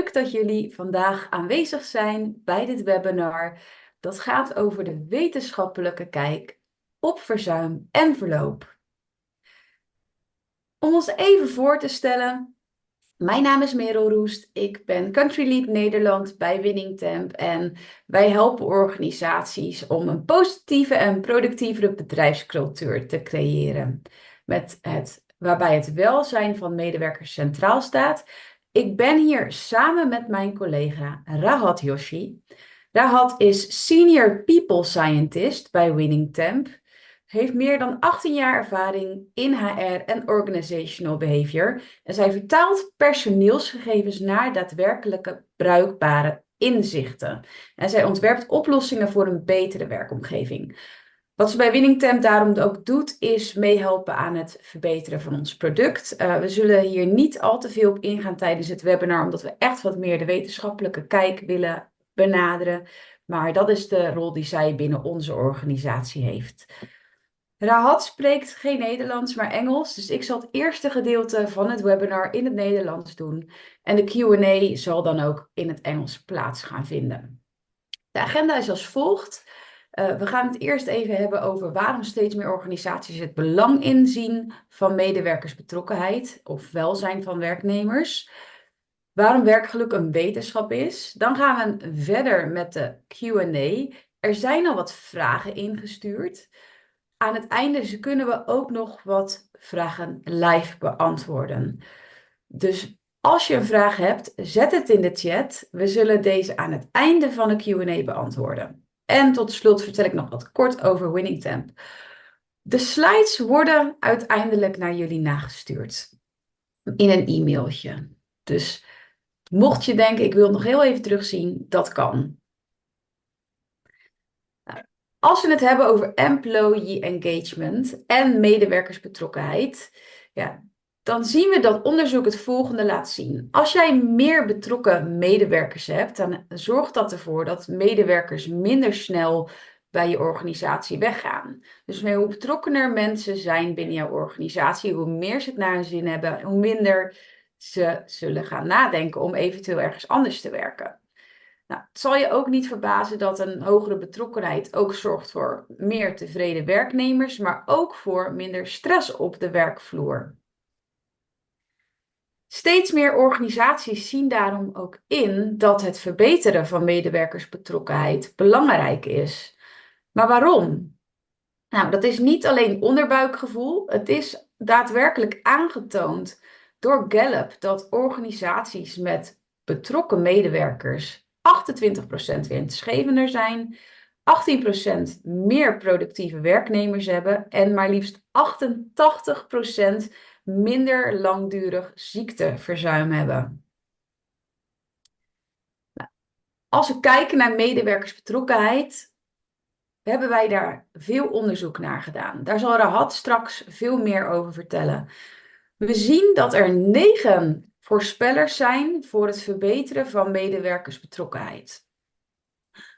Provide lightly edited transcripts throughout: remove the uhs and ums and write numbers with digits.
Leuk dat jullie vandaag aanwezig zijn bij dit webinar. Dat gaat over de wetenschappelijke kijk op verzuim en verloop. Om ons even voor te stellen, mijn naam is Merel Roest. Ik ben Country Lead Nederland bij Winning Temp en wij helpen organisaties om een positieve en productievere bedrijfscultuur te creëren. Waarbij het welzijn van medewerkers centraal staat. Ik ben hier samen met mijn collega Rahat Yoshi. Rahat is Senior People Scientist bij Winning Temp. Heeft meer dan 18 jaar ervaring in HR en Organizational Behavior. En zij vertaalt personeelsgegevens naar daadwerkelijke bruikbare inzichten. En zij ontwerpt oplossingen voor een betere werkomgeving. Wat ze bij Winning Temp daarom ook doet, is meehelpen aan het verbeteren van ons product. We zullen hier niet al te veel op ingaan tijdens het webinar, omdat we echt wat meer de wetenschappelijke kijk willen benaderen. Maar dat is de rol die zij binnen onze organisatie heeft. Rahat spreekt geen Nederlands, maar Engels, dus ik zal het eerste gedeelte van het webinar in het Nederlands doen. En de Q&A zal dan ook in het Engels plaats gaan vinden. De agenda is als volgt. We gaan het eerst even hebben over waarom steeds meer organisaties het belang inzien van medewerkersbetrokkenheid of welzijn van werknemers. Waarom werkgeluk een wetenschap is. Dan gaan we verder met de Q&A. Er zijn al wat vragen ingestuurd. Aan het einde kunnen we ook nog wat vragen live beantwoorden. Dus als je een vraag hebt, zet het in de chat. We zullen deze aan het einde van de Q&A beantwoorden. En tot slot vertel ik nog wat kort over Winning Temp. De slides worden uiteindelijk naar jullie nagestuurd in een e-mailtje. Dus mocht je denken, ik wil het nog heel even terugzien, dat kan. Als we het hebben over employee engagement en medewerkersbetrokkenheid, ja, dan zien we dat onderzoek het volgende laat zien. Als jij meer betrokken medewerkers hebt, dan zorgt dat ervoor dat medewerkers minder snel bij je organisatie weggaan. Dus hoe betrokkener mensen zijn binnen jouw organisatie, hoe meer ze het naar hun zin hebben, hoe minder ze zullen gaan nadenken om eventueel ergens anders te werken. Nou, het zal je ook niet verbazen dat een hogere betrokkenheid ook zorgt voor meer tevreden werknemers, maar ook voor minder stress op de werkvloer. Steeds meer organisaties zien daarom ook in dat het verbeteren van medewerkersbetrokkenheid belangrijk is. Maar waarom? Nou, dat is niet alleen onderbuikgevoel, het is daadwerkelijk aangetoond door Gallup dat organisaties met betrokken medewerkers 28% winstgevender zijn, 18% meer productieve werknemers hebben en maar liefst 88% minder langdurig ziekteverzuim hebben. Nou, als we kijken naar medewerkersbetrokkenheid, hebben wij daar veel onderzoek naar gedaan. Daar zal Rahat straks veel meer over vertellen. We zien dat er 9 voorspellers zijn voor het verbeteren van medewerkersbetrokkenheid.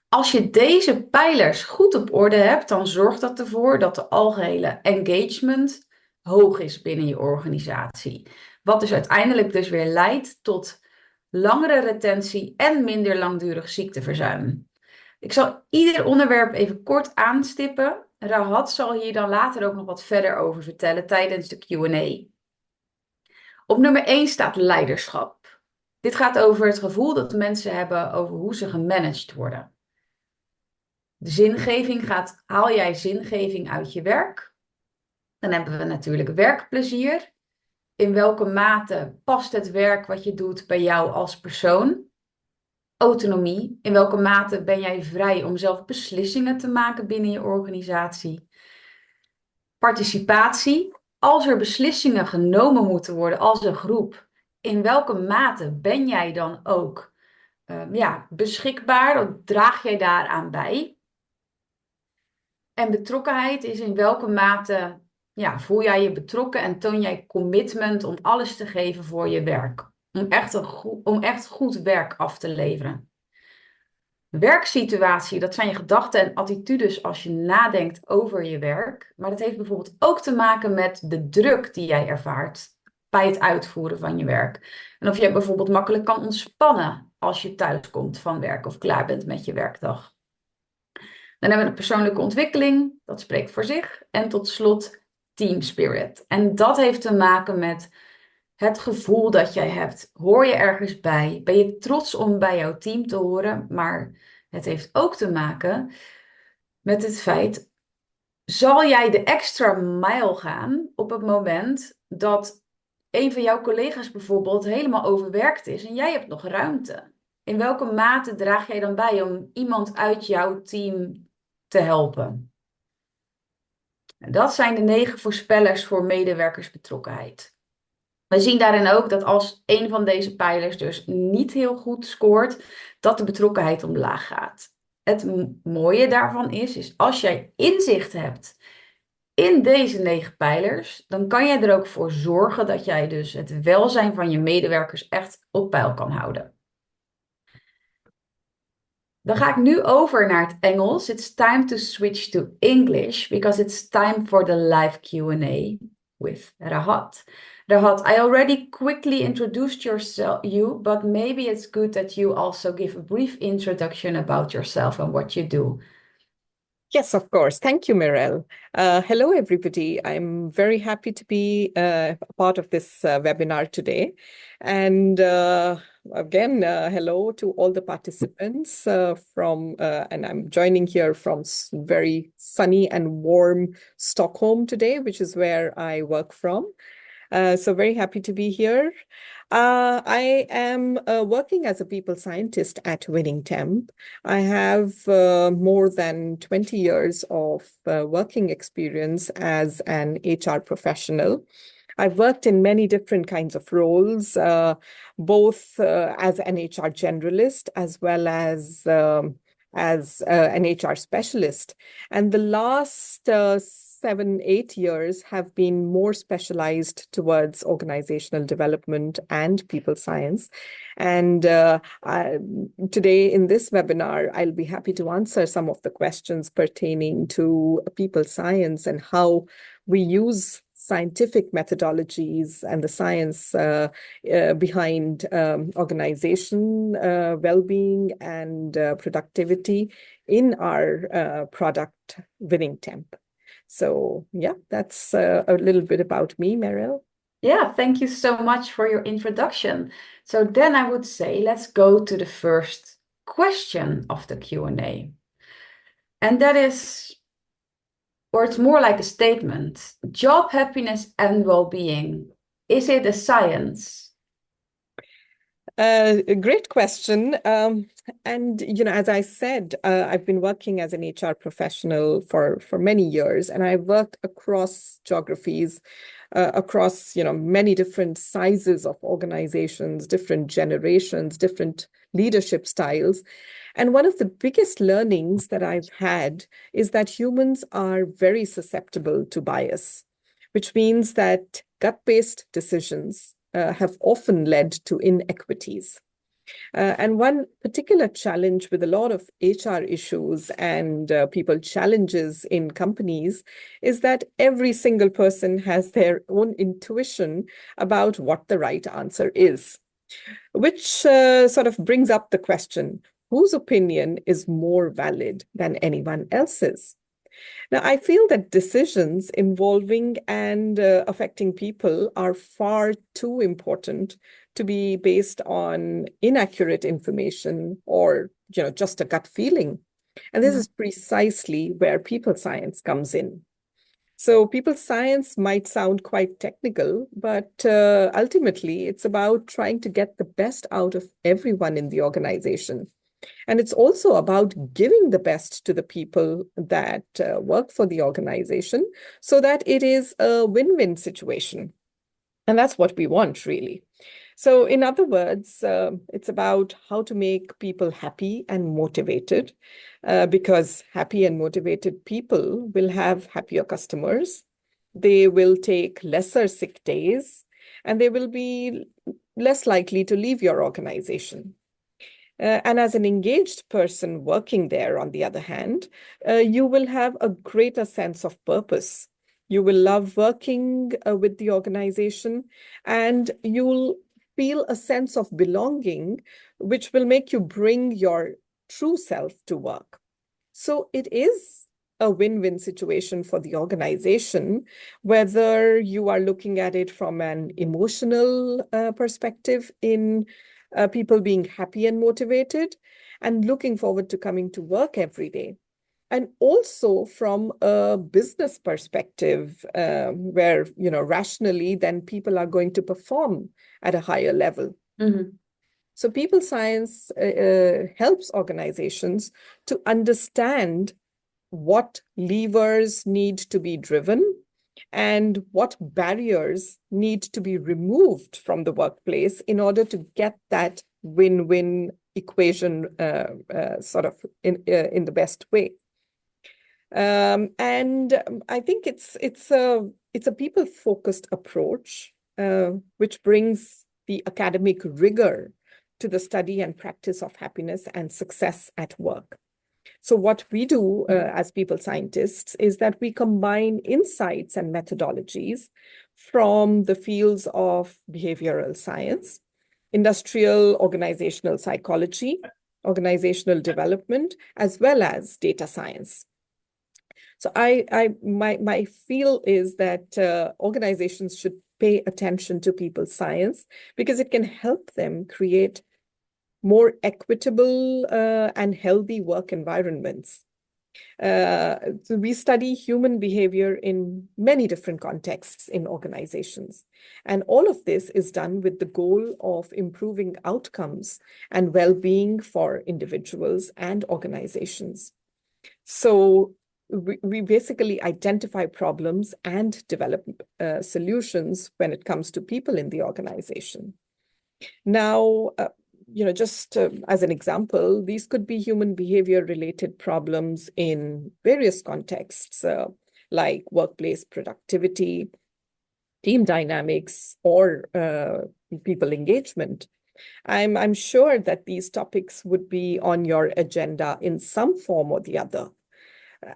Als je deze pijlers goed op orde hebt, dan zorgt dat ervoor dat de algehele engagement hoog is binnen je organisatie. Wat dus uiteindelijk dus weer leidt tot langere retentie en minder langdurig ziekteverzuim. Ik zal ieder onderwerp even kort aanstippen. Rahat zal hier dan later ook nog wat verder over vertellen tijdens de Q&A. Op nummer 1 staat leiderschap. Dit gaat over het gevoel dat mensen hebben over hoe ze gemanaged worden. De zingeving gaat, haal jij zingeving uit je werk? Dan hebben we natuurlijk werkplezier. In welke mate past het werk wat je doet bij jou als persoon? Autonomie. In welke mate ben jij vrij om zelf beslissingen te maken binnen je organisatie? Participatie. Als er beslissingen genomen moeten worden als een groep, in welke mate ben jij dan ook beschikbaar? Draag jij daaraan bij? En betrokkenheid is in welke mate voel jij je betrokken en toon jij commitment om alles te geven voor je werk. Om echt goed werk af te leveren. Werksituatie, dat zijn je gedachten en attitudes als je nadenkt over je werk. Maar dat heeft bijvoorbeeld ook te maken met de druk die jij ervaart. bij het uitvoeren van je werk. En of jij bijvoorbeeld makkelijk kan ontspannen als je thuis komt van werk of klaar bent met je werkdag. Dan hebben we de persoonlijke ontwikkeling, dat spreekt voor zich. En tot slot team spirit. En dat heeft te maken met het gevoel dat jij hebt. Hoor je ergens bij? Ben je trots om bij jouw team te horen? Maar het heeft ook te maken met het feit, zal jij de extra mijl gaan op het moment dat een van jouw collega's bijvoorbeeld helemaal overwerkt is en jij hebt nog ruimte? In welke mate draag jij dan bij om iemand uit jouw team te helpen? En dat zijn de 9 voorspellers voor medewerkersbetrokkenheid. We zien daarin ook dat als een van deze pijlers dus niet heel goed scoort, dat de betrokkenheid omlaag gaat. Het mooie daarvan is als jij inzicht hebt in deze 9 pijlers, dan kan jij er ook voor zorgen dat jij dus het welzijn van je medewerkers echt op peil kan houden. Dan ga ik nu over naar het Engels. It's time to switch to English because it's time for the live Q&A with Rahat. Rahat, I already quickly introduced you, but maybe it's good that you also give a brief introduction about yourself and what you do. Yes, of course. Thank you, Mirel. Hello, everybody. I'm very happy to be a part of this webinar today. And again, hello to all the participants and I'm joining here from very sunny and warm Stockholm today, which is where I work from. So very happy to be here. I am working as a people scientist at Winning Temp. I have more than 20 years of working experience as an HR professional. I've worked in many different kinds of roles, both as an HR generalist as well as an HR specialist. And the last 7-8 years have been more specialized towards organizational development and people science. And today in this webinar, I'll be happy to answer some of the questions pertaining to people science and how we use scientific methodologies and the science behind organization well-being and productivity in our product Winning Temp. So yeah, that's a little bit about me, Meryl. Yeah, thank you so much for your introduction. So then I would say, let's go to the first question of the Q&A. And that is, or it's more like a statement, job happiness and well-being. Is it a science? A great question. And, as I said, I've been working as an HR professional for many years, and I've worked across geographies, across, many different sizes of organizations, different generations, different leadership styles. And one of the biggest learnings that I've had is that humans are very susceptible to bias, which means that gut-based decisions have often led to inequities. And one particular challenge with a lot of HR issues and people challenges in companies is that every single person has their own intuition about what the right answer is, which sort of brings up the question, whose opinion is more valid than anyone else's? Now, I feel that decisions involving and affecting people are far too important to be based on inaccurate information or, just a gut feeling. And this is precisely where people science comes in. So people science might sound quite technical, but ultimately it's about trying to get the best out of everyone in the organization. And it's also about giving the best to the people that work for the organization so that it is a win-win situation. And that's what we want, really. So in other words, it's about how to make people happy and motivated, because happy and motivated people will have happier customers. They will take lesser sick days, and they will be less likely to leave your organization. And as an engaged person working there, on the other hand, you will have a greater sense of purpose. You will love working with the organization, and you'll feel a sense of belonging, which will make you bring your true self to work. So it is a win-win situation for the organization, whether you are looking at it from an emotional perspective in people being happy and motivated and looking forward to coming to work every day. And also from a business perspective, where, rationally, then people are going to perform at a higher level. Mm-hmm. So people science helps organizations to understand what levers need to be driven and what barriers need to be removed from the workplace in order to get that win-win equation sort of in the best way. And I think it's a people-focused approach, which brings the academic rigor to the study and practice of happiness and success at work. So what we do as people scientists is that we combine insights and methodologies from the fields of behavioral science, industrial organizational psychology, organizational development, as well as data science. So my feel is that organizations should pay attention to people science because it can help them create more equitable and healthy work environments. So we study human behavior in many different contexts in organizations. And all of this is done with the goal of improving outcomes and well-being for individuals and organizations. So we basically identify problems and develop solutions when it comes to people in the organization. Now, just as an example, these could be human behavior related problems in various contexts, like workplace productivity, team dynamics, or people engagement. I'm sure that these topics would be on your agenda in some form or the other.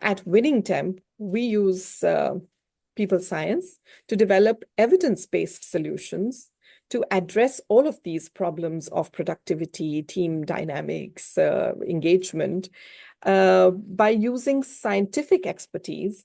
At Winning Temp, we use people science to develop evidence-based solutions to address all of these problems of productivity, team dynamics, engagement, by using scientific expertise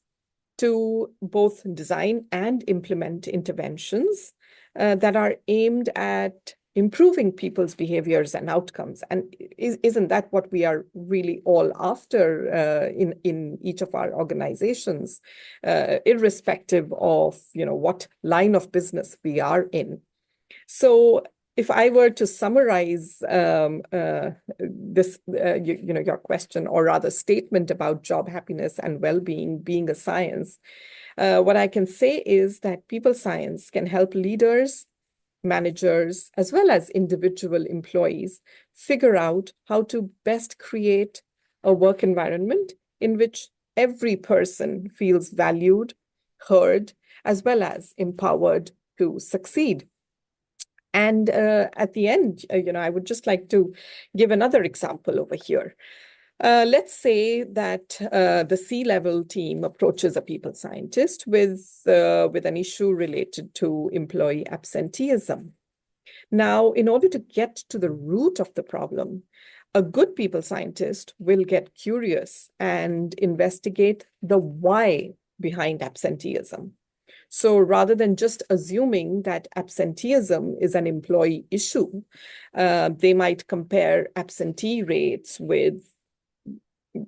to both design and implement interventions that are aimed at improving people's behaviors and outcomes. And isn't that what we are really all after in each of our organizations, irrespective of what line of business we are in? So if I were to summarize this, your question, or rather statement about job happiness and well-being being a science, what I can say is that people science can help leaders, managers, as well as individual employees figure out how to best create a work environment in which every person feels valued, heard, as well as empowered to succeed. And at the end, I would just like to give another example over here. Let's say that the C-level team approaches a people scientist with an issue related to employee absenteeism. Now, in order to get to the root of the problem, a good people scientist will get curious and investigate the why behind absenteeism. So rather than just assuming that absenteeism is an employee issue, they might compare absentee rates with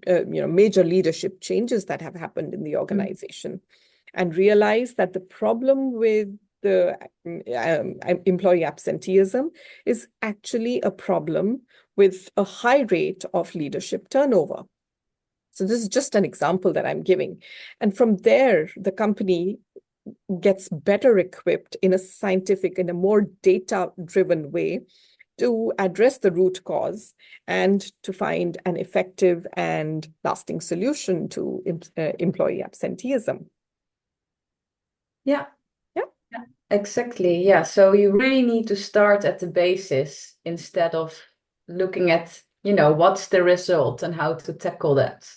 major leadership changes that have happened in the organization, and realize that the problem with the employee absenteeism is actually a problem with a high rate of leadership turnover. So this is just an example that I'm giving. And from there, the company gets better equipped in a scientific, in a more data-driven way to address the root cause and to find an effective and lasting solution to employee absenteeism. Yeah. Yeah. Yeah, exactly. Yeah. So you really need to start at the basis instead of looking at, what's the result and how to tackle that.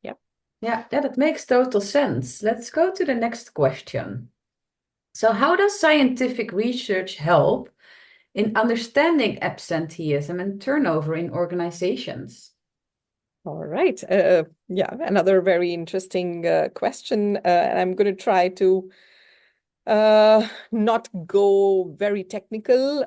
Yeah. Yeah, that makes total sense. Let's go to the next question. So, how does scientific research help in understanding absenteeism and turnover in organizations? All right. Yeah, another very interesting question. And I'm going to try to not go very technical,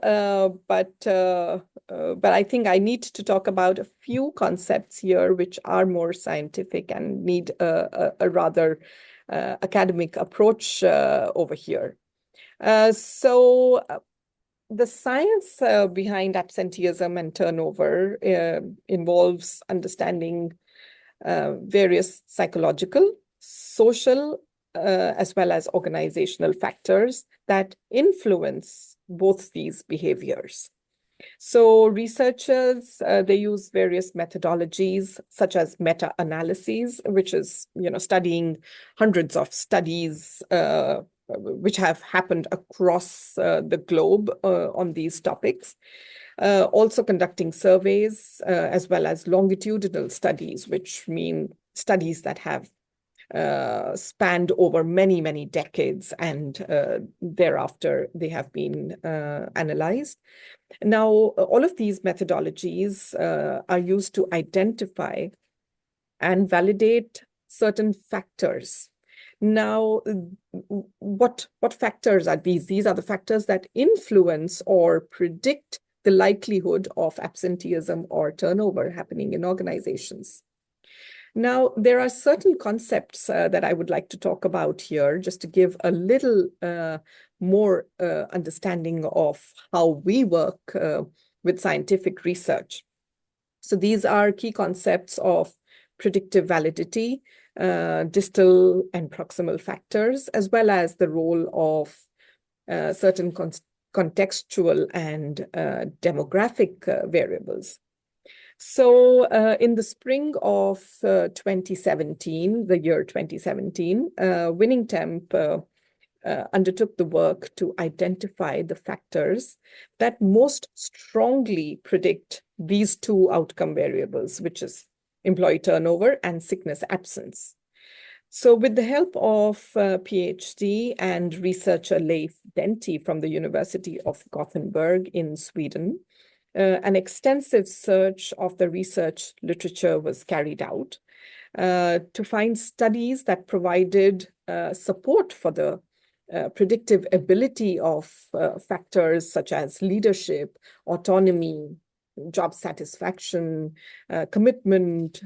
but I think I need to talk about a few concepts here which are more scientific and need a rather academic approach over here. So the science behind absenteeism and turnover involves understanding various psychological, social, as well as organizational factors that influence both these behaviors. So researchers, they use various methodologies such as meta-analyses, which is, studying hundreds of studies which have happened across the globe on these topics. Also conducting surveys as well as longitudinal studies, which mean studies that have spanned over many, many decades, and thereafter they have been analyzed. Now, all of these methodologies are used to identify and validate certain factors. Now, what factors are these? These are the factors that influence or predict the likelihood of absenteeism or turnover happening in organizations. Now, there are certain concepts that I would like to talk about here, just to give a little more understanding of how we work with scientific research. So these are key concepts of predictive validity, distal and proximal factors, as well as the role of certain contextual and demographic variables. So in the spring of 2017, the year 2017, Winning Temp undertook the work to identify the factors that most strongly predict these two outcome variables, which is employee turnover and sickness absence. So with the help of PhD and researcher Leif Denty from the University of Gothenburg in Sweden, an extensive search of the research literature was carried out to find studies that provided support for the predictive ability of factors such as leadership, autonomy, job satisfaction, commitment,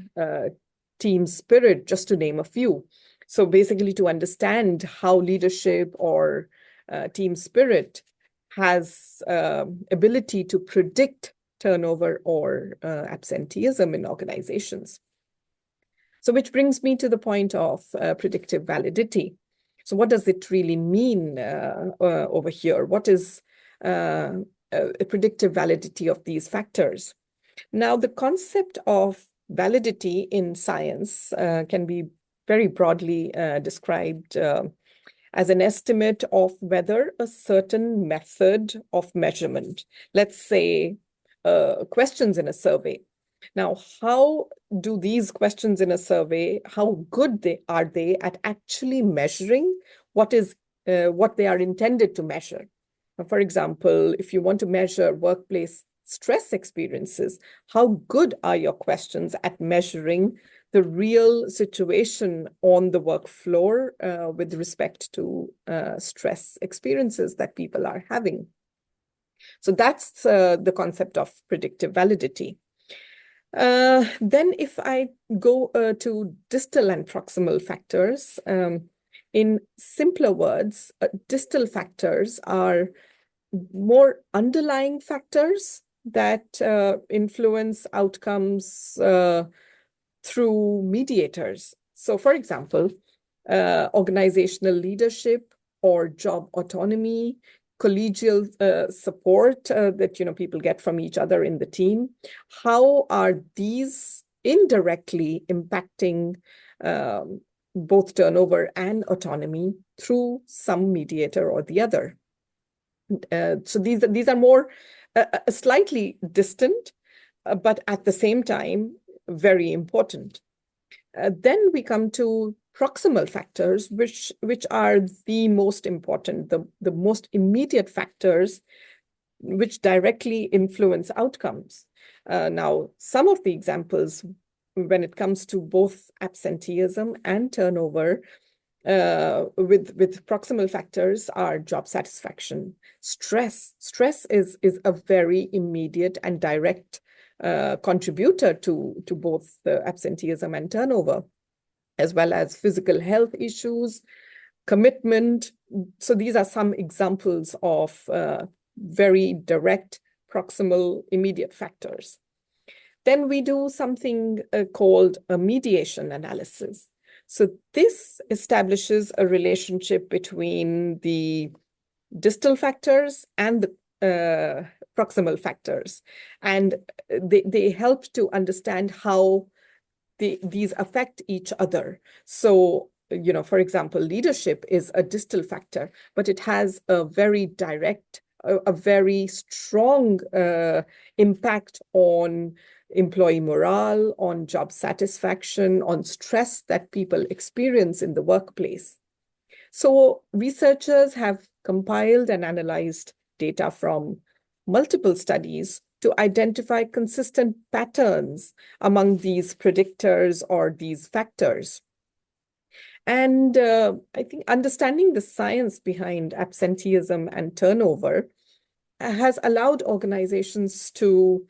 team spirit, just to name a few. So basically, to understand how leadership or team spirit has ability to predict turnover or absenteeism in organizations. So which brings me to the point of predictive validity. So what does it really mean over here? What is a predictive validity of these factors? Now, the concept of validity in science can be very broadly described as an estimate of whether a certain method of measurement, let's say questions in a survey. Now, how do these questions in a survey, how good are they at actually measuring what they are intended to measure? For example, if you want to measure workplace stress experiences, how good are your questions at measuring the real situation on the work floor with respect to stress experiences that people are having? So that's the concept of predictive validity. Then if I go to distal and proximal factors, in simpler words, distal factors are more underlying factors that influence outcomes through mediators. So for example, organizational leadership or job autonomy, collegial support that people get from each other in the team. How are these indirectly impacting both turnover and autonomy through some mediator or the other? So these are more slightly distant, but at the same time very important. Then we come to proximal factors, which are the most important, the most immediate factors which directly influence outcomes. Now, some of the examples when it comes to both absenteeism and turnover with proximal factors are job satisfaction, stress. Stress is a very immediate and direct contributor to both the absenteeism and turnover, as well as physical health issues, commitment. So these are some examples of very direct proximal immediate factors. Then we do something called a mediation analysis. So this establishes a relationship between the distal factors and the proximal factors. And they help to understand how these affect each other. So, for example, leadership is a distal factor, but it has a very direct, a very strong impact on employee morale, on job satisfaction, on stress that people experience in the workplace. So researchers have compiled and analyzed data from multiple studies to identify consistent patterns among these predictors or these factors. And I think understanding the science behind absenteeism and turnover has allowed organizations to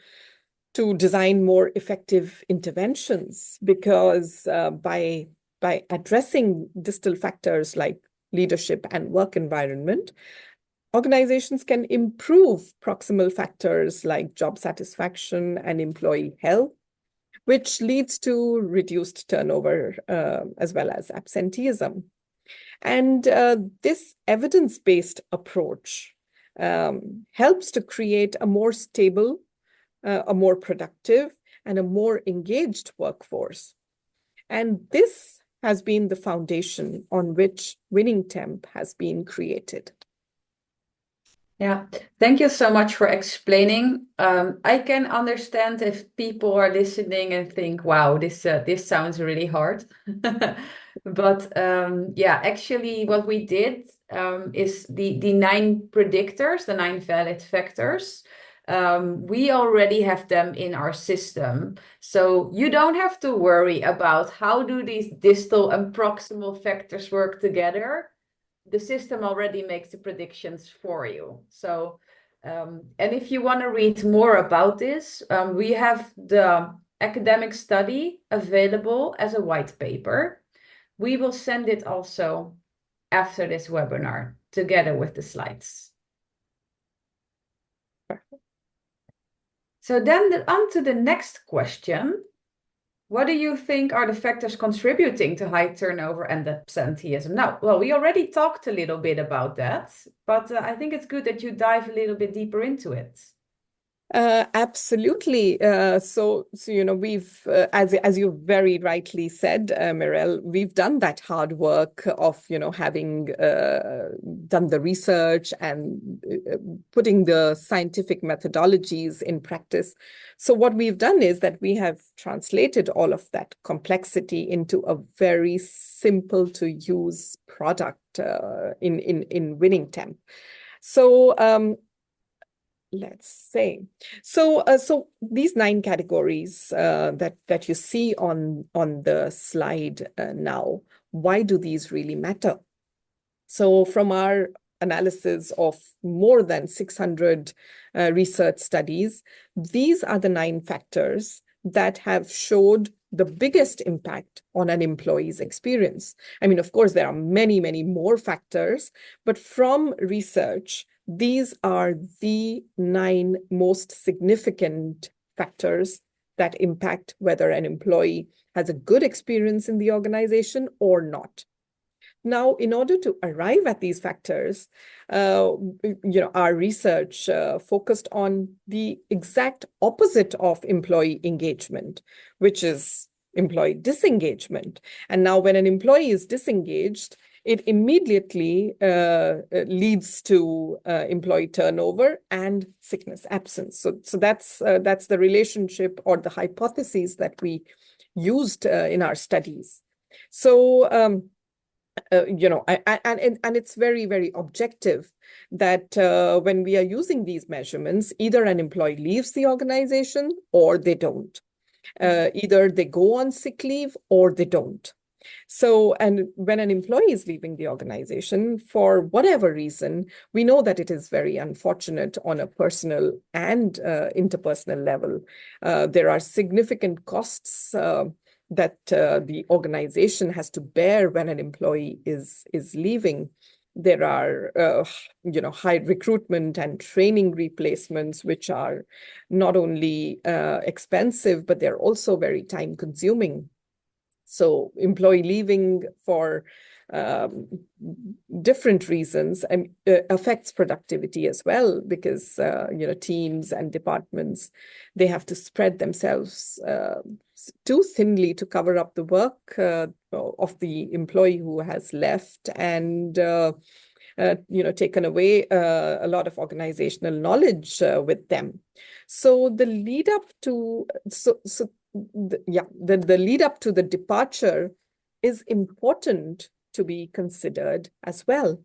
design more effective interventions, because by addressing distal factors like leadership and work environment, organizations can improve proximal factors like job satisfaction and employee health, which leads to reduced turnover as well as absenteeism. And this evidence-based approach helps to create a more stable, a more productive, and a more engaged workforce. And this has been the foundation on which Winning Temp has been created. Yeah, thank you so much for explaining. I can understand if people are listening and think, wow, this sounds really hard. But yeah, actually what we did is the 9 predictors, the 9 valid factors. We already have them in our system. So you don't have to worry about how do these distal and proximal factors work together. The system already makes the predictions for you. So, and if you want to read more about this, we have the academic study available as a white paper. We will send it also after this webinar together with the slides. So then on to the next question. What do you think are the factors contributing to high turnover and absenteeism? Now, well, we already talked a little bit about that, but I think it's good that you dive a little bit deeper into it. Absolutely. So we've, as you very rightly said, Mirelle, we've done that hard work of, having done the research and putting the scientific methodologies in practice. So what we've done is that we have translated all of that complexity into a very simple to use product in Winning Temp. So let's say, so these 9 categories that you see on the slide now, why do these really matter? So from our analysis of more than 600 research studies, these are the 9 factors that have showed the biggest impact on an employee's experience. I mean, of course, there are many, many more factors, but from research, these are the 9 most significant factors that impact whether an employee has a good experience in the organization or not. Now, in order to arrive at these factors, our research focused on the exact opposite of employee engagement, which is employee disengagement. And now when an employee is disengaged, it immediately leads to employee turnover and sickness absence. So that's the relationship or the hypotheses that we used in our studies. So and it's very, very objective that when we are using these measurements, either an employee leaves the organization or they don't. Either they go on sick leave or they don't. So, and when an employee is leaving the organization for whatever reason, we know that it is very unfortunate on a personal and interpersonal level. There are significant costs that the organization has to bear when an employee is leaving. There are, high recruitment and training replacements, which are not only expensive, but they're also very time consuming. So employee leaving for different reasons affects productivity as well, because teams and departments, they have to spread themselves too thinly to cover up the work of the employee who has left and taken away a lot of organizational knowledge with them. So the lead up to the lead up to the departure is important to be considered as well.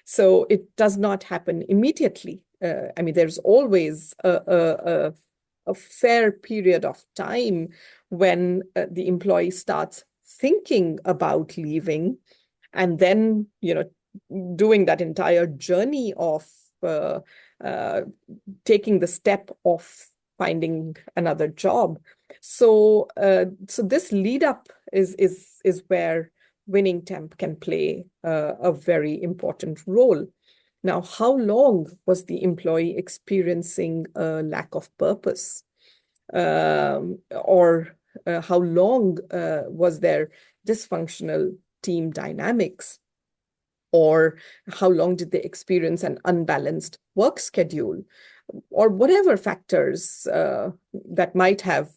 So it does not happen immediately. There's always a fair period of time when the employee starts thinking about leaving, and then doing that entire journey of taking the step of finding another job. So this lead up is where winning temp can play a very important role. Now, how long was the employee experiencing a lack of purpose? Or how long was there dysfunctional team dynamics? Or how long did they experience an unbalanced work schedule? Or whatever factors that might have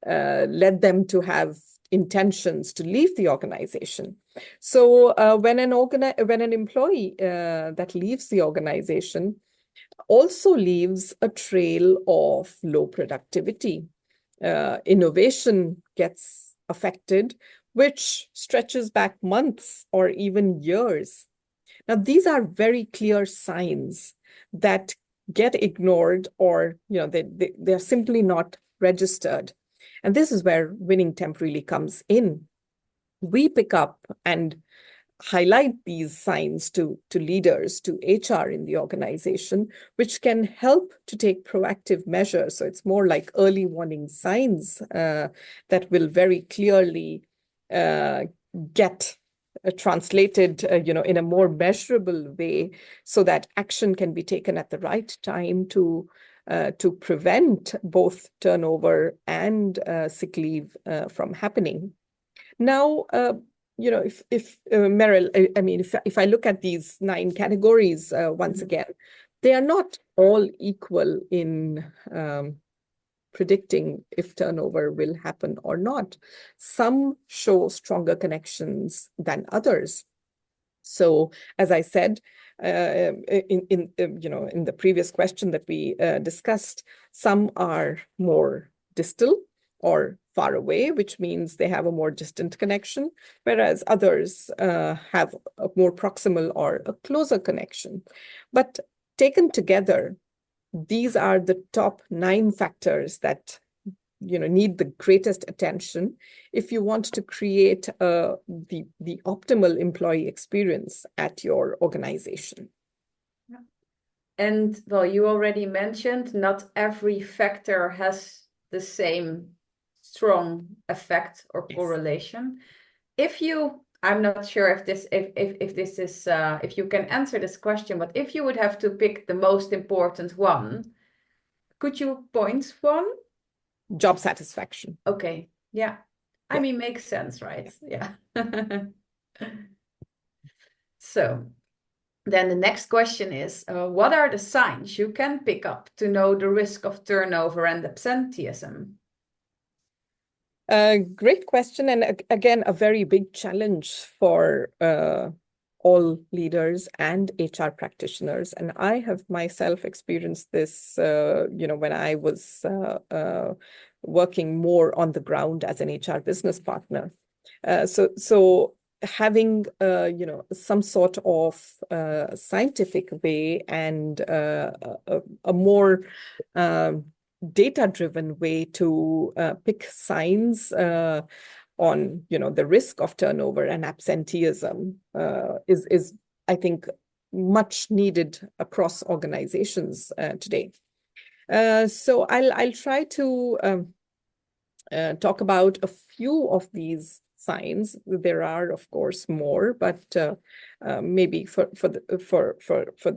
led them to have intentions to leave the organization. So when an employee that leaves the organization also leaves a trail of low productivity, innovation gets affected, which stretches back months or even years. Now, these are very clear signs that get ignored, or they're simply not registered. And this is where winning temp really comes in. We pick up and highlight these signs to leaders, to HR in the organization, which can help to take proactive measures. So it's more like early warning signs that will very clearly get translated, in a more measurable way, so that action can be taken at the right time to prevent both turnover and sick leave from happening. Now, if Meryl, if I look at these 9 categories once again, they are not all equal in predicting if turnover will happen or not. Some show stronger connections than others. So, as I said, in the previous question that we discussed, some are more distal or far away, which means they have a more distant connection, whereas others have a more proximal or a closer connection. But taken together, these are the top 9 factors that need the greatest attention if you want to create the optimal employee experience at your organization. Yeah. And well, you already mentioned not every factor has the same strong effect or correlation. I'm not sure if this is if you can answer this question, but if you would have to pick the most important one, could you point one? Job satisfaction. Okay. Yeah. I mean, makes sense, right? Yeah. So then the next question is, what are the signs you can pick up to know the risk of turnover and absenteeism? Great question. And again, a very big challenge for all leaders and HR practitioners. And I have myself experienced this, when I was working more on the ground as an HR business partner. So having, some sort of scientific way and a more data-driven way to pick signs on, the risk of turnover and absenteeism is, I think, much needed across organizations today. So I'll try to talk about a few of these signs. There are, of course, more, but maybe for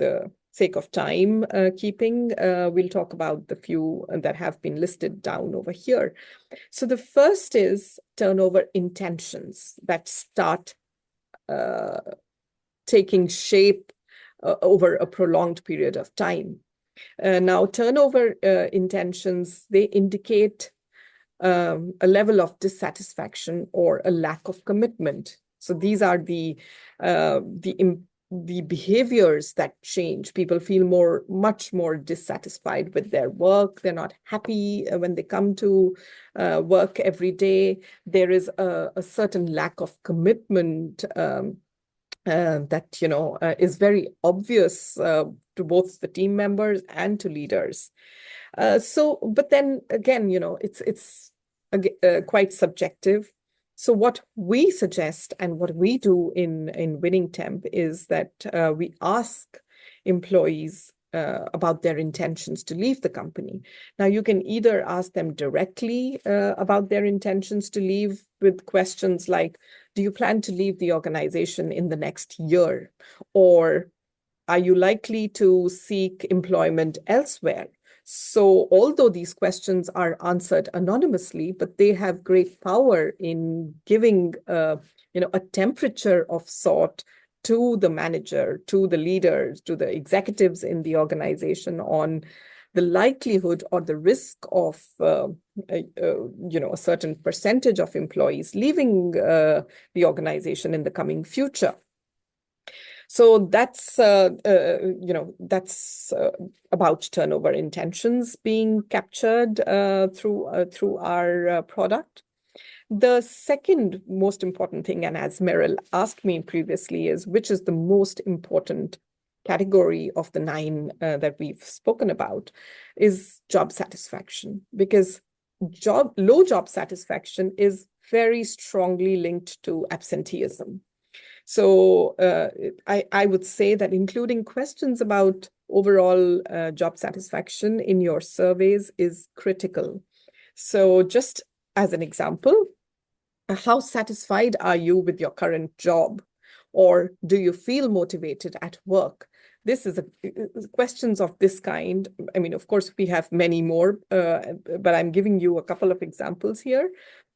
the sake of time keeping, we'll talk about the few that have been listed down over here. So the first is turnover intentions that start taking shape over a prolonged period of time. Now, turnover intentions, they indicate a level of dissatisfaction or a lack of commitment. So these are the behaviors that change. People feel much more dissatisfied with their work. They're not happy when they come to work every day. There is a certain lack of commitment that is very obvious to both the team members and to leaders. But then again, it's quite subjective. So what we suggest and what we do in Winning Temp is that we ask employees about their intentions to leave the company. Now, you can either ask them directly about their intentions to leave with questions like, do you plan to leave the organization in the next year? Or are you likely to seek employment elsewhere? So although these questions are answered anonymously, but they have great power in giving a temperature of sort to the manager, to the leaders, to the executives in the organization on the likelihood or the risk of a certain percentage of employees leaving the organization in the coming future. So that's about turnover intentions being captured through our product. The second most important thing, and as Meryl asked me previously, is which is the most important category of the 9 that we've spoken about, is job satisfaction, because low job satisfaction is very strongly linked to absenteeism. So I would say that including questions about overall job satisfaction in your surveys is critical. So just as an example, how satisfied are you with your current job? Or do you feel motivated at work? This is questions of this kind. I mean, of course, we have many more, but I'm giving you a couple of examples here.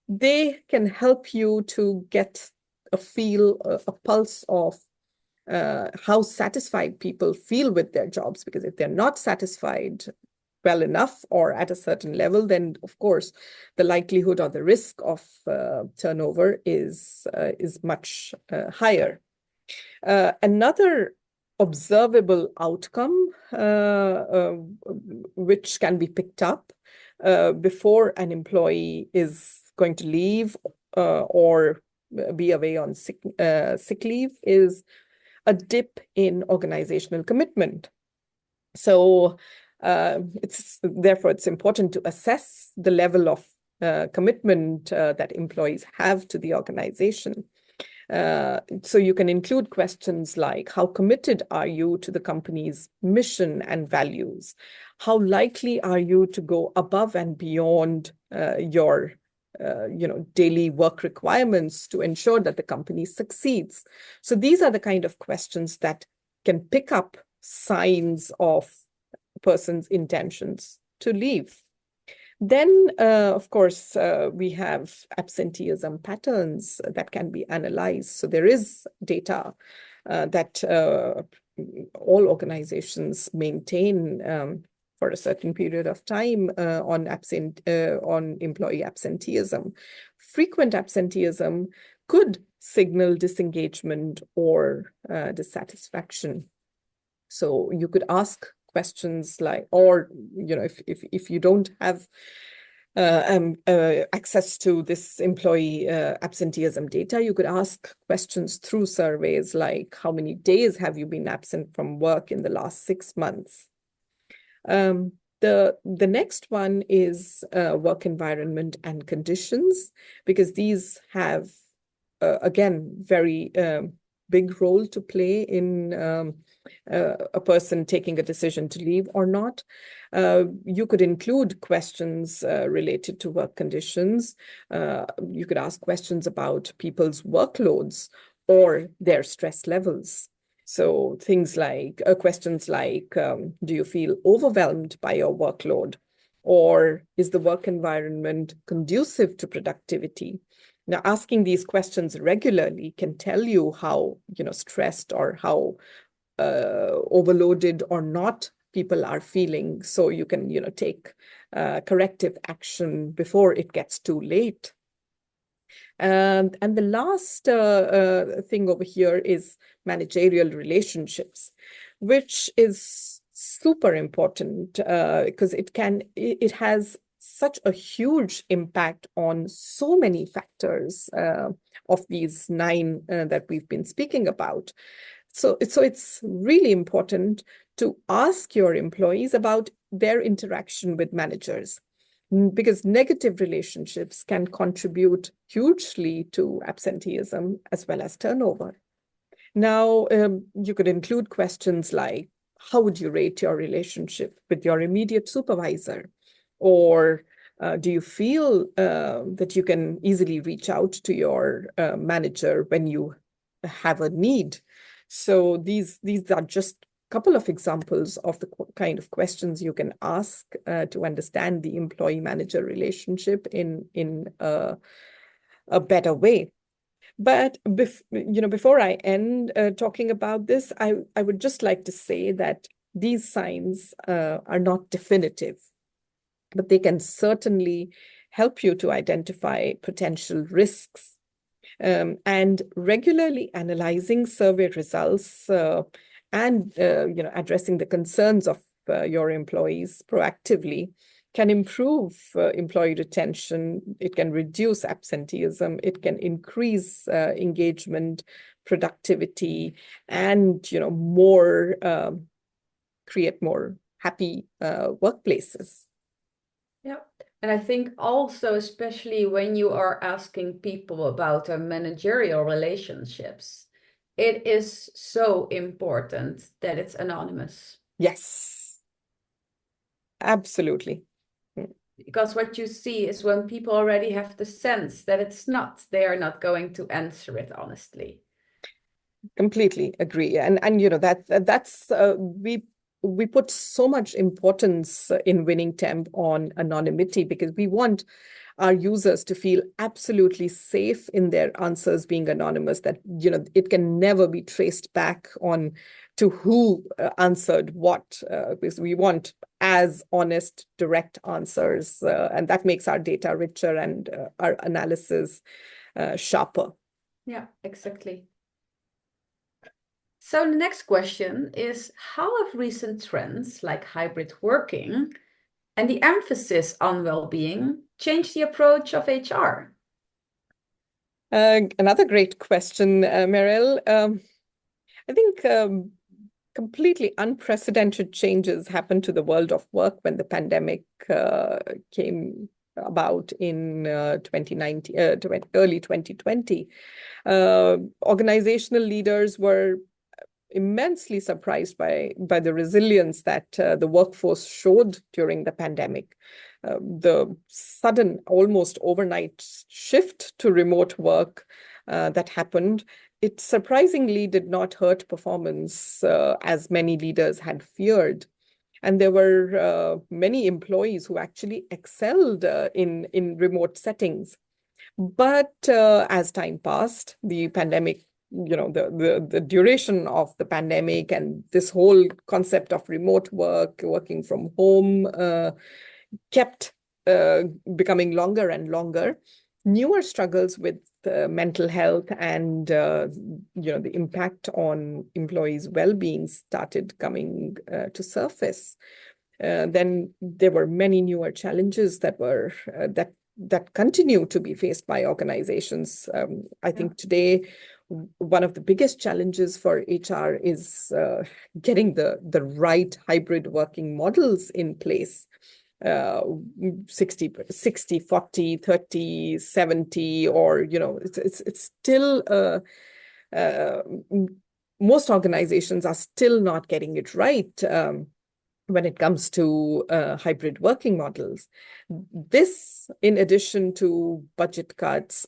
They can help you to get a feel, a pulse of how satisfied people feel with their jobs. Because if they're not satisfied well enough or at a certain level, then of course the likelihood or the risk of turnover is much higher. Another observable outcome which can be picked up before an employee is going to leave or be away on sick leave is a dip in organizational commitment. So therefore it's important to assess the level of commitment that employees have to the organization. So you can include questions like, how committed are you to the company's mission and values? How likely are you to go above and beyond your daily work requirements to ensure that the company succeeds? So these are the kind of questions that can pick up signs of a person's intentions to leave. Then, of course, we have absenteeism patterns that can be analyzed. So there is data that all organizations maintain for a certain period of time on employee absenteeism. Frequent absenteeism could signal disengagement or dissatisfaction. So you could ask questions like, or if you don't have access to this employee absenteeism data, you could ask questions through surveys like, how many days have you been absent from work in the last 6 months? The next one is work environment and conditions, because these have, again, very big role to play in a person taking a decision to leave or not. You could include questions related to work conditions. You could ask questions about people's workloads or their stress levels. So things like questions like, do you feel overwhelmed by your workload? Or is the work environment conducive to productivity? Now, asking these questions regularly can tell you how, stressed or how overloaded or not people are feeling. So you can, take corrective action before it gets too late. And the last thing over here is managerial relationships, which is super important because it has such a huge impact on so many factors of these 9 that we've been speaking about. So it's really important to ask your employees about their interaction with managers, because negative relationships can contribute hugely to absenteeism as well as turnover. Now, you could include questions like, how would you rate your relationship with your immediate supervisor? Or do you feel that you can easily reach out to your manager when you have a need? So these are just a couple of examples of the kind of questions you can ask to understand the employee-manager relationship in a better way. But before I end talking about this, I would just like to say that these signs are not definitive, but they can certainly help you to identify potential risks. And regularly analyzing survey results and addressing the concerns of your employees proactively can improve employee retention. It can reduce absenteeism. It can increase engagement, productivity, and create more happy workplaces. Yeah. And I think also, especially when you are asking people about their managerial relationships, it is so important that it's anonymous. Yes, absolutely. Because what you see is when people already have the sense that it's not, they are not going to answer it honestly. Completely agree. And that's we put so much importance in Winning Temp on anonymity, because we want our users to feel absolutely safe in their answers being anonymous, that it can never be traced back on to who answered what, because we want as honest, direct answers, and that makes our data richer and our analysis sharper. Yeah, exactly. So the next question is, how have recent trends like hybrid working and the emphasis on well-being changed the approach of HR? Another great question, Meryl. I think completely unprecedented changes happened to the world of work when the pandemic came about in 2019, early 2020. Organizational leaders were immensely surprised by the resilience that the workforce showed during the pandemic. The sudden, almost overnight shift to remote work that happened, it surprisingly did not hurt performance as many leaders had feared. And there were many employees who actually excelled in remote settings. But as time passed, the pandemic, the duration of the pandemic and this whole concept of remote work, working from home, kept becoming longer and longer. newer struggles with mental health and the impact on employees' well-being started coming to surface. Then there were many newer challenges that continue to be faced by organizations. I think today one of the biggest challenges for HR is getting the right hybrid working models in place. 60, 40, 30, 70, or, it's still, most organizations are still not getting it right when it comes to hybrid working models. This, in addition to budget cuts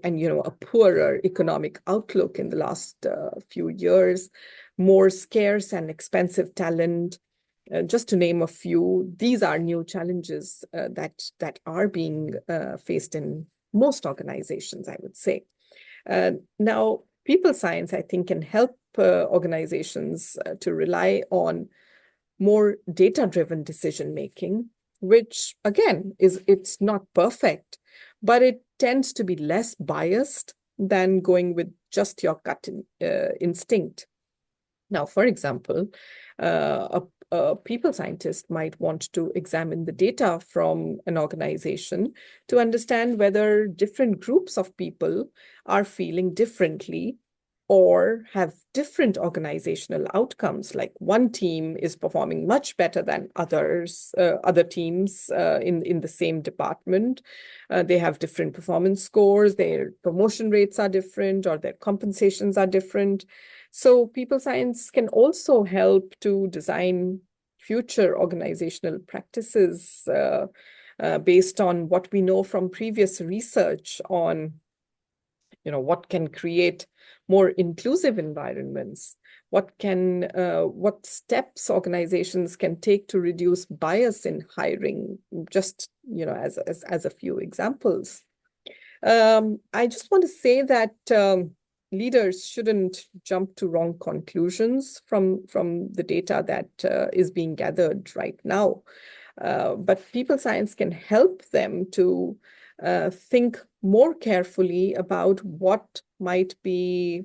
and, a poorer economic outlook in the last few years, more scarce and expensive talent, just to name a few, these are new challenges that are being faced in most organizations, I would say. Now, people science, I think, can help organizations to rely on more data-driven decision-making, which, again, it's not perfect, but it tends to be less biased than going with just your gut instinct. Now, for example, a people scientist might want to examine the data from an organization to understand whether different groups of people are feeling differently or have different organizational outcomes. Like one team is performing much better than other teams in the same department. They have different performance scores, their promotion rates are different, or their compensations are different. So people science can also help to design future organizational practices based on what we know from previous research on what can create more inclusive environments, what steps organizations can take to reduce bias in hiring, just as a few examples. I just want to say that leaders shouldn't jump to wrong conclusions from the data that is being gathered right now. But people science can help them to think more carefully about what might be,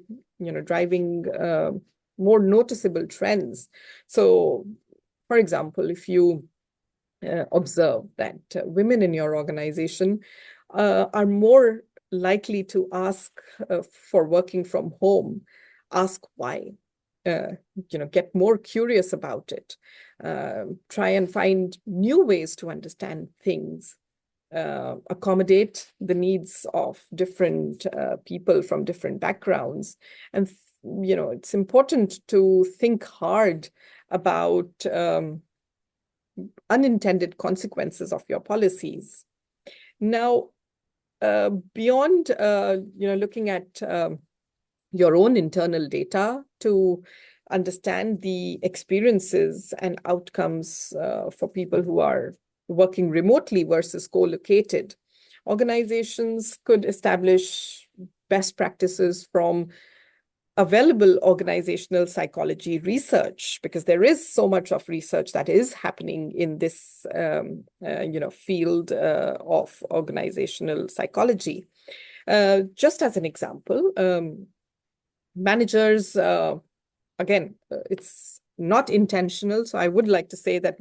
driving more noticeable trends. So, for example, if you observe that women in your organization are more likely to ask for working from home, ask why. Get more curious about it. Try and find new ways to understand things. Accommodate the needs of different people from different backgrounds. And, it's important to think hard about unintended consequences of your policies. Now, beyond, looking at your own internal data to understand the experiences and outcomes for people who are working remotely versus co-located, organizations could establish best practices from available organizational psychology research, because there is so much of research that is happening in this field of organizational psychology. Just as an example, managers, again, it's not intentional, so I would like to say that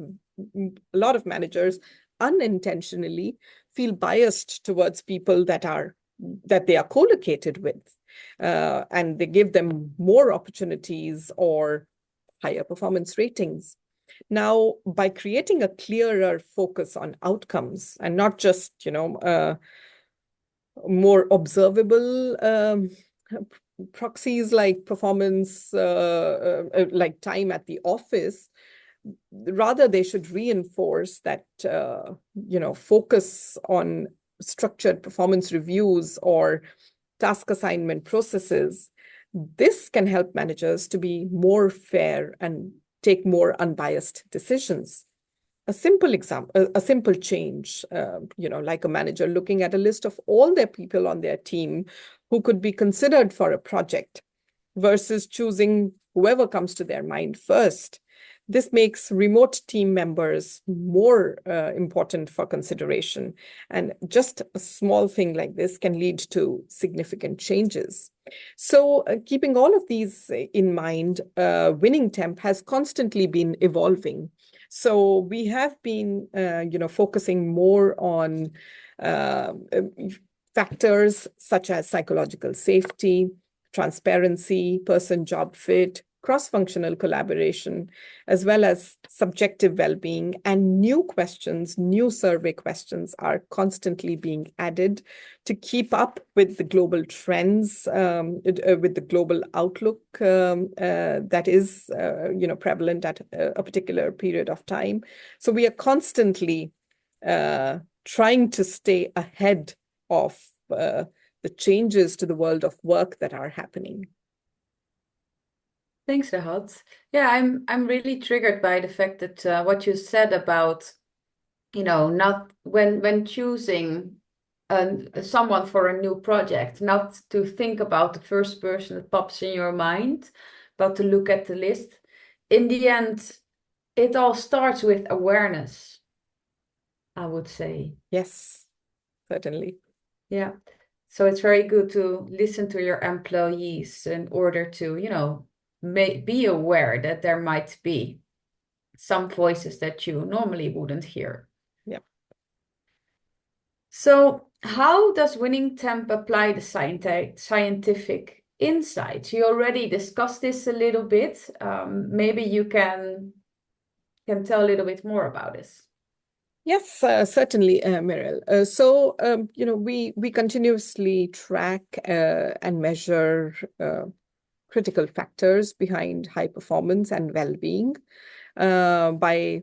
a lot of managers unintentionally feel biased towards people that they are co-located with. And they give them more opportunities or higher performance ratings. Now, by creating a clearer focus on outcomes and not just, more observable proxies like performance, like time at the office, rather they should reinforce that, focus on structured performance reviews or task assignment processes. This can help managers to be more fair and take more unbiased decisions. A simple example, a simple change, like a manager looking at a list of all their people on their team who could be considered for a project versus choosing whoever comes to their mind first. This makes remote team members more important for consideration. And just a small thing like this can lead to significant changes. So keeping all of these in mind, Winning Temp has constantly been evolving. So we have been, focusing more on factors such as psychological safety, transparency, person-job fit, cross-functional collaboration, as well as subjective well-being, and new questions, new survey questions are constantly being added to keep up with the global trends, with the global outlook that is, prevalent at a particular period of time. So we are constantly trying to stay ahead of the changes to the world of work that are happening. Thanks, Rahat. Yeah, I'm really triggered by the fact that what you said about, not when choosing someone for a new project, not to think about the first person that pops in your mind, but to look at the list. In the end, it all starts with awareness, I would say. Yes, certainly. Yeah. So it's very good to listen to your employees in order to, be aware that there might be some voices that you normally wouldn't hear. Yeah. So how does Winning Temp apply the scientific insights? You already discussed this a little bit. Maybe you can tell a little bit more about this. Yes, certainly, Meryl. We continuously track and measure critical factors behind high performance and well-being by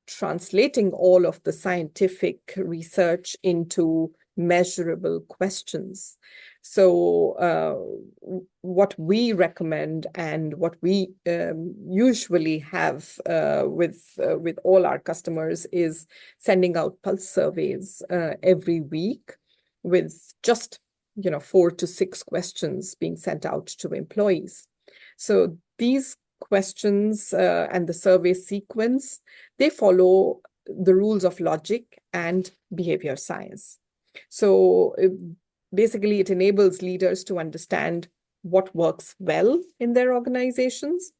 translating all of the scientific research into measurable questions. So what we recommend and what we usually have with all our customers is sending out pulse surveys every week with just 4 to 6 questions being sent out to employees. So these questions and the survey sequence, they follow the rules of logic and behavior science. So basically, it enables leaders to understand what works well in their organizations.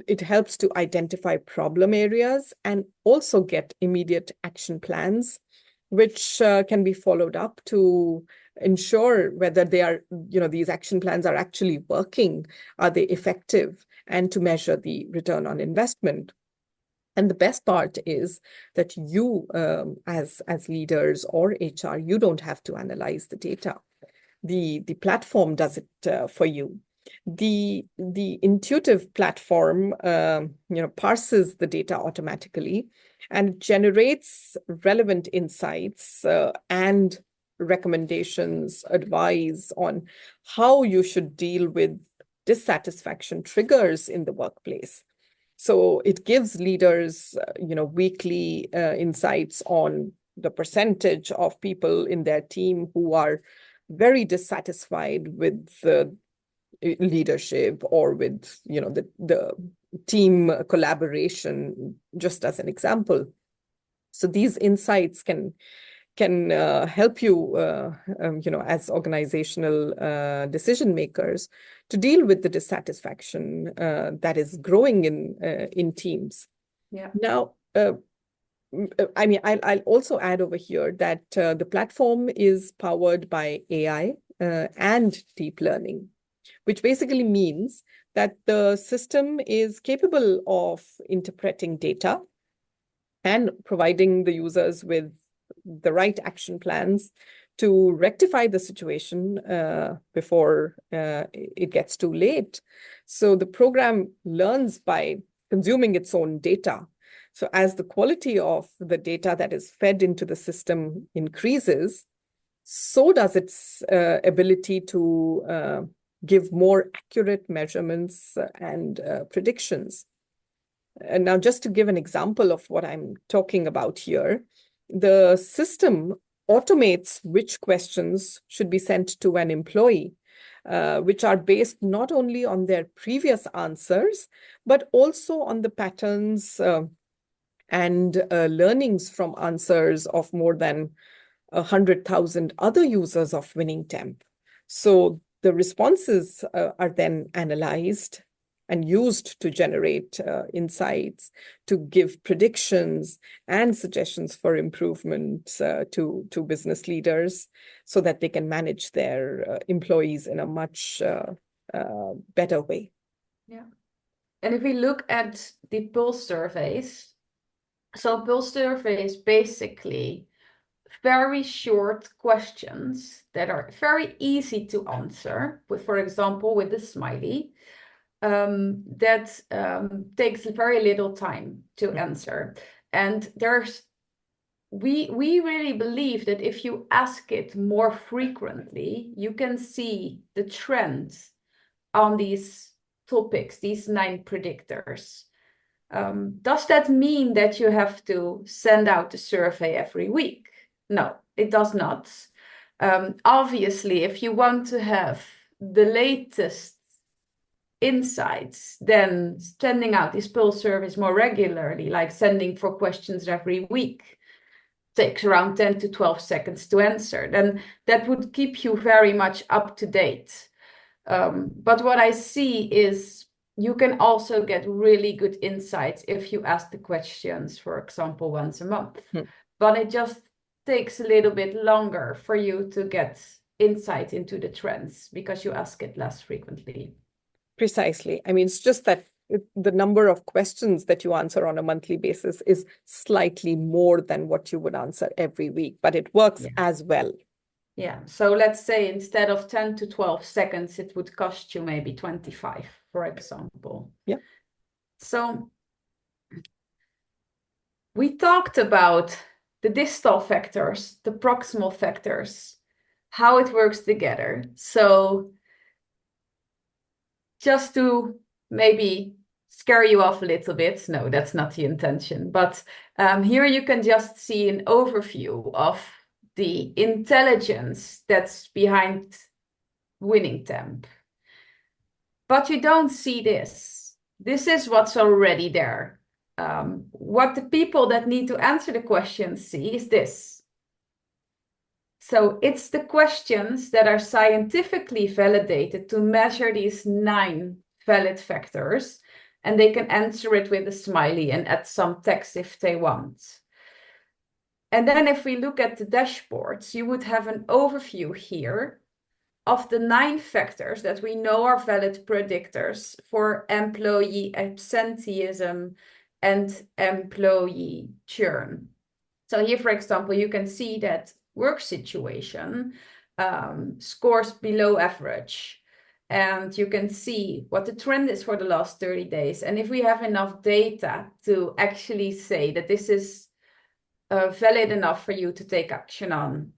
It helps to identify problem areas and also get immediate action plans, which can be followed up to ensure whether they are, these action plans are actually working, are they effective, and to measure the return on investment. And the best part is that you, as leaders or HR, you don't have to analyze the data. The platform does it for you. The intuitive platform, parses the data automatically and generates relevant insights and recommendations, advice on how you should deal with dissatisfaction triggers in the workplace. So it gives leaders, weekly insights on the percentage of people in their team who are very dissatisfied with the leadership or with, the team collaboration, just as an example. So these insights can help you, as organizational decision makers to deal with the dissatisfaction that is growing in teams. Yeah. Now, I'll also add over here that the platform is powered by AI and deep learning, which basically means that the system is capable of interpreting data and providing the users with the right action plans to rectify the situation before it gets too late. So the program learns by consuming its own data. So as the quality of the data that is fed into the system increases, so does its ability to give more accurate measurements and predictions. And now, just to give an example of what I'm talking about here, the system automates which questions should be sent to an employee which are based not only on their previous answers, but also on the patterns and learnings from answers of more than 100,000 other users of Winning Temp. So the responses are then analyzed and used to generate insights, to give predictions and suggestions for improvements to business leaders so that they can manage their employees in a much better way. Yeah. And if we look at the pulse surveys, so pulse surveys basically very short questions that are very easy to answer, with, for example, with the smiley, that takes very little time to answer. And we really believe that if you ask it more frequently, you can see the trends on these topics, these 9 predictors. Does that mean that you have to send out the survey every week? No, it does not. Obviously, if you want to have the latest insights, then sending out these pulse surveys more regularly, like sending for questions every week, takes around 10 to 12 seconds to answer. Then that would keep you very much up to date. But what I see is you can also get really good insights if you ask the questions, for example, once a month. But it just takes a little bit longer for you to get insight into the trends because you ask it less frequently. Precisely. I mean, it's just that the number of questions that you answer on a monthly basis is slightly more than what you would answer every week, but it works as well. Yeah. So let's say instead of 10 to 12 seconds, it would cost you maybe 25, for example. Yeah. So we talked about the distal factors, the proximal factors, how it works together. So just to maybe scare you off a little bit, no, that's not the intention, but here you can just see an overview of the intelligence that's behind Winning Temp. But you don't see this. This is what's already there. What the people that need to answer the questions see is this. So it's the questions that are scientifically validated to measure these 9 valid factors, and they can answer it with a smiley and add some text if they want. And then if we look at the dashboards, you would have an overview here of the 9 factors that we know are valid predictors for employee absenteeism and employee churn. So here, for example, you can see that work situation scores below average. And you can see what the trend is for the last 30 days. And if we have enough data to actually say that this is valid enough for you to take action on.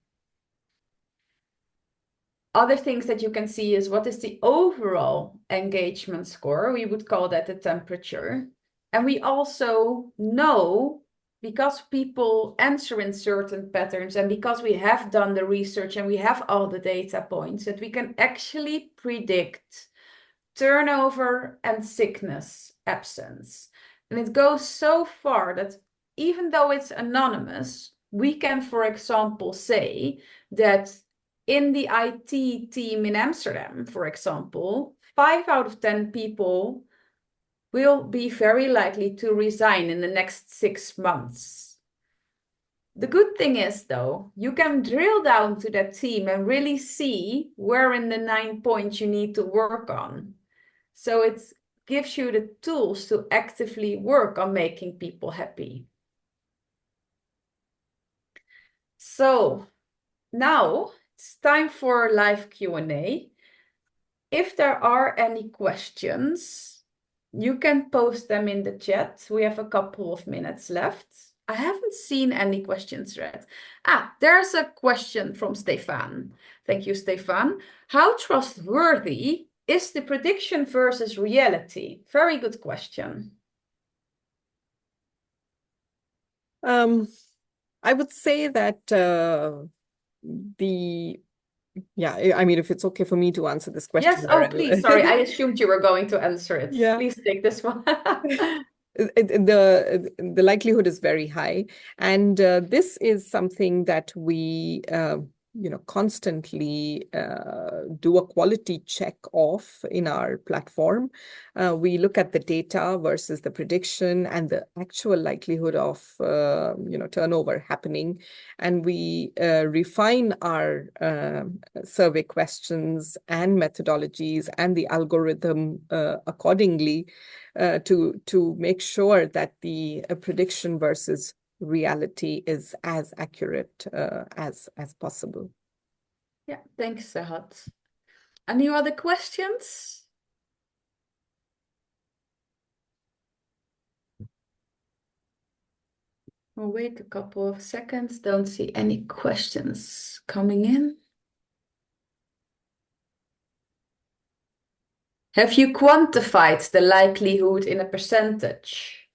Other things that you can see is what is the overall engagement score. We would call that the temperature. And we also know, because people answer in certain patterns and because we have done the research and we have all the data points, that we can actually predict turnover and sickness absence. And it goes so far that even though it's anonymous, we can, for example, say that in the IT team in Amsterdam, for example, 5 out of 10 people will be very likely to resign in the next 6 months. The good thing is, though, you can drill down to that team and really see where in the 9 points you need to work on. So it gives you the tools to actively work on making people happy. So now it's time for live Q&A. If there are any questions, you can post them in the chat. We have a couple of minutes left. I haven't seen any questions yet. There's a question from Stefan. Thank you, Stefan. How trustworthy is the prediction versus reality? Very good question. I would say that the Yeah, I mean, if it's okay for me to answer this question, Yes. Oh, please. Sorry, I assumed you were going to answer it. Yeah. Please take this one. The likelihood is very high, and this is something that we constantly do a quality check of in our platform. We look at the data versus the prediction and the actual likelihood of turnover happening, and we refine our survey questions and methodologies and the algorithm accordingly to make sure that the prediction versus reality is as accurate as possible. Yeah, thanks, Sahat. Any other questions? We'll wait a couple of seconds. Don't see any questions coming in. Have you quantified the likelihood in a percentage?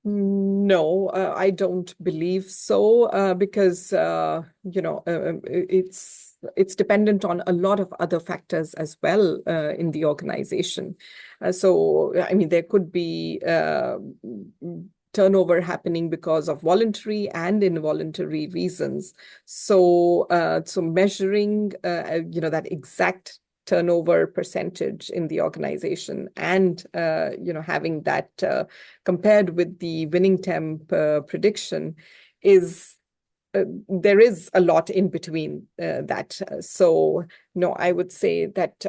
No, I don't believe so, because it's dependent on a lot of other factors as well in the organization. So, I mean, there could be turnover happening because of voluntary and involuntary reasons. So, measuring, that exact turnover percentage in the organization and having that compared with the winning temp prediction is there is a lot in between that. So no, I would say that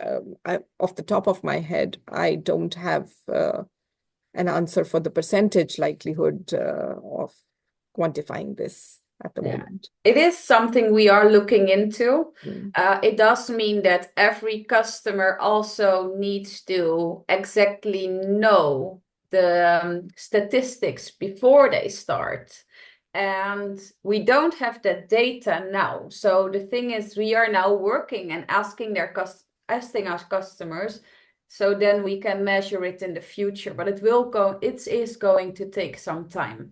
off the top of my head, I don't have an answer for the percentage likelihood of quantifying this at the moment. It is something we are looking into. Mm. It does mean that every customer also needs to exactly know the statistics before they start. And we don't have that data now. So the thing is, we are now working and asking asking our customers, so then we can measure it in the future. But it is going to take some time.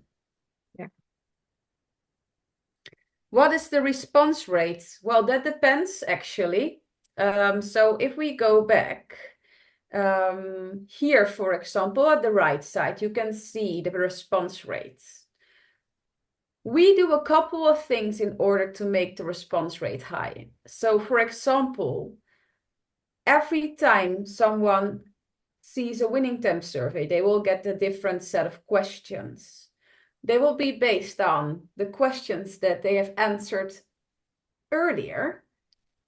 What is the response rate? Well, that depends actually. So if we go back here, for example, at the right side, you can see the response rates. We do a couple of things in order to make the response rate high. So for example, every time someone sees a winning temp survey, they will get a different set of questions. They will be based on the questions that they have answered earlier.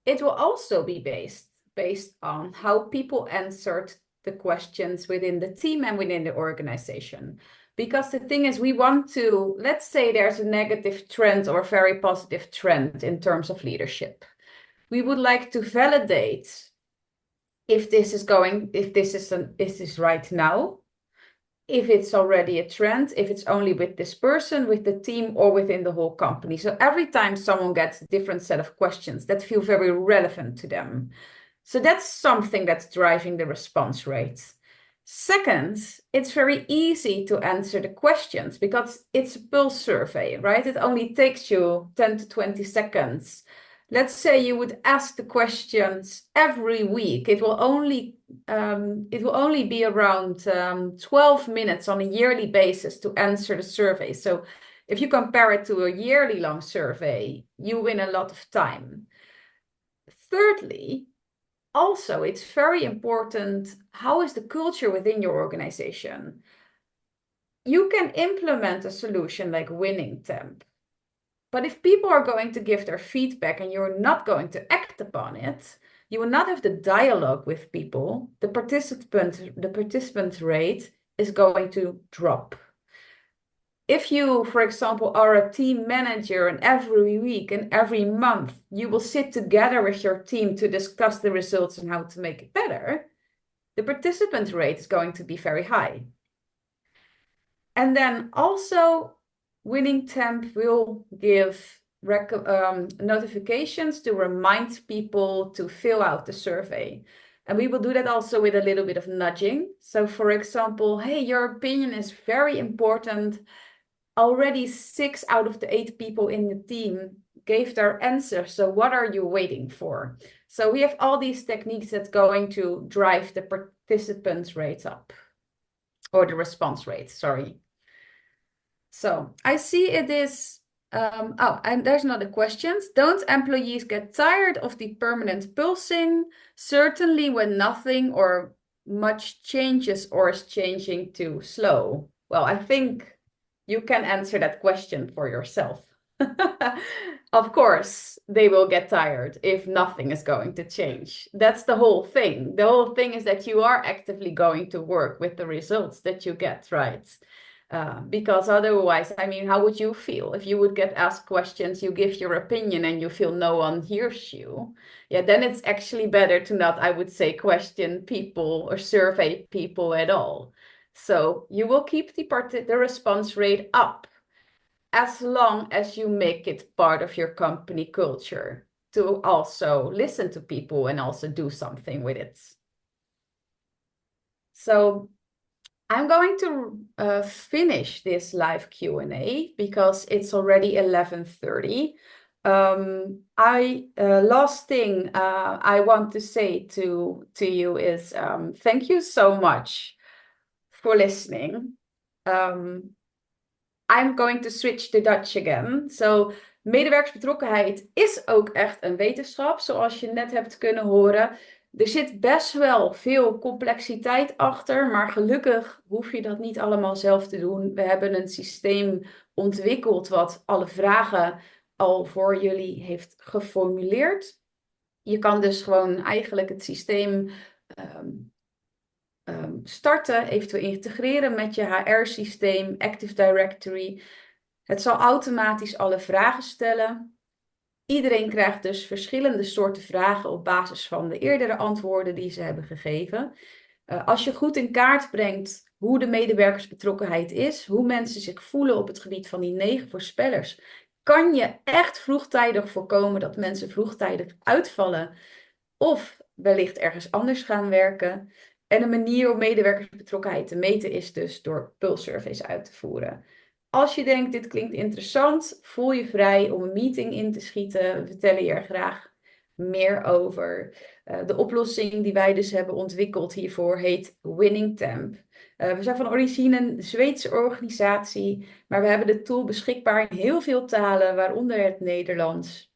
It will also be based on how people answered the questions within the team and within the organization. Because the thing is, we want to, let's say there's a negative trend or a very positive trend in terms of leadership. We would like to validate if this is right now, if it's already a trend, if it's only with this person, with the team, or within the whole company. So every time someone gets a different set of questions that feel very relevant to them. So that's something that's driving the response rate. Second, it's very easy to answer the questions because it's a pulse survey, right? It only takes you 10 to 20 seconds. Let's say you would ask the questions every week. It will only be around 12 minutes on a yearly basis to answer the survey. So if you compare it to a yearly long survey, you win a lot of time. Thirdly, also, it's very important, how is the culture within your organization? You can implement a solution like Winning Temp, but if people are going to give their feedback and you're not going to act upon it, you will not have the dialogue with people. The participant rate is going to drop. If you, for example, are a team manager and every week and every month you will sit together with your team to discuss the results and how to make it better, the participant rate is going to be very high. And then also, Winning Temp will give notifications to remind people to fill out the survey. And we will do that also with a little bit of nudging. So for example, hey, your opinion is very important. Already 6 out of the 8 people in the team gave their answers. So what are you waiting for? So we have all these techniques that's going to drive the participants rate up, or the response rate, sorry. So I see it is, oh, and there's another question. Don't employees get tired of the permanent pulsing? Certainly when nothing or much changes or is changing too slow. Well, I think you can answer that question for yourself. Of course, they will get tired if nothing is going to change. That's the whole thing. The whole thing is that you are actively going to work with the results that you get, right? Because otherwise, I mean, how would you feel if you would get asked questions, you give your opinion and you feel no one hears you? Yeah, then it's actually better to not, I would say, question people or survey people at all. So you will keep the response rate up as long as you make it part of your company culture to also listen to people and also do something with it. So I'm going to finish this live Q&A because it's already 11:30. Last thing I want to say to you is thank you so much for listening. I'm going to switch to Dutch again. So, medewerkersbetrokkenheid is ook echt een wetenschap, zoals je net hebt kunnen horen. Er zit best wel veel complexiteit achter, maar gelukkig hoef je dat niet allemaal zelf te doen. We hebben een systeem ontwikkeld wat alle vragen al voor jullie heeft geformuleerd. Je kan dus gewoon eigenlijk het systeem starten, eventueel integreren met je HR-systeem, Active Directory. Het zal automatisch alle vragen stellen. Iedereen krijgt dus verschillende soorten vragen op basis van de eerdere antwoorden die ze hebben gegeven. Als je goed in kaart brengt hoe de medewerkersbetrokkenheid is, hoe mensen zich voelen op het gebied van die 9 voorspellers, kan je echt vroegtijdig voorkomen dat mensen vroegtijdig uitvallen of wellicht ergens anders gaan werken. En een manier om medewerkersbetrokkenheid te meten is dus door pulssurveys uit te voeren. Als je denkt, dit klinkt interessant, voel je vrij om een meeting in te schieten. We vertellen je er graag meer over. De oplossing die wij dus hebben ontwikkeld hiervoor heet Winning Temp. We zijn van origine een Zweedse organisatie, maar we hebben de tool beschikbaar in heel veel talen, waaronder het Nederlands.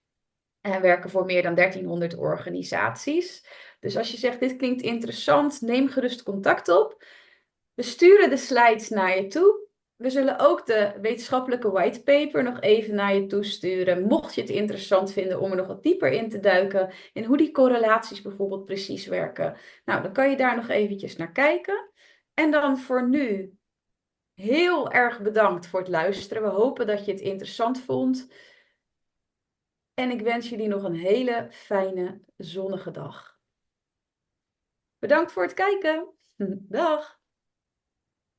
En werken voor meer dan 1300 organisaties. Dus als je zegt, dit klinkt interessant, neem gerust contact op. We sturen de slides naar je toe. We zullen ook de wetenschappelijke whitepaper nog even naar je toe sturen. Mocht je het interessant vinden om er nog wat dieper in te duiken. In hoe die correlaties bijvoorbeeld precies werken. Nou, dan kan je daar nog eventjes naar kijken. En dan voor nu heel erg bedankt voor het luisteren. We hopen dat je het interessant vond. En ik wens jullie nog een hele fijne zonnige dag. Bedankt voor het kijken. Dag.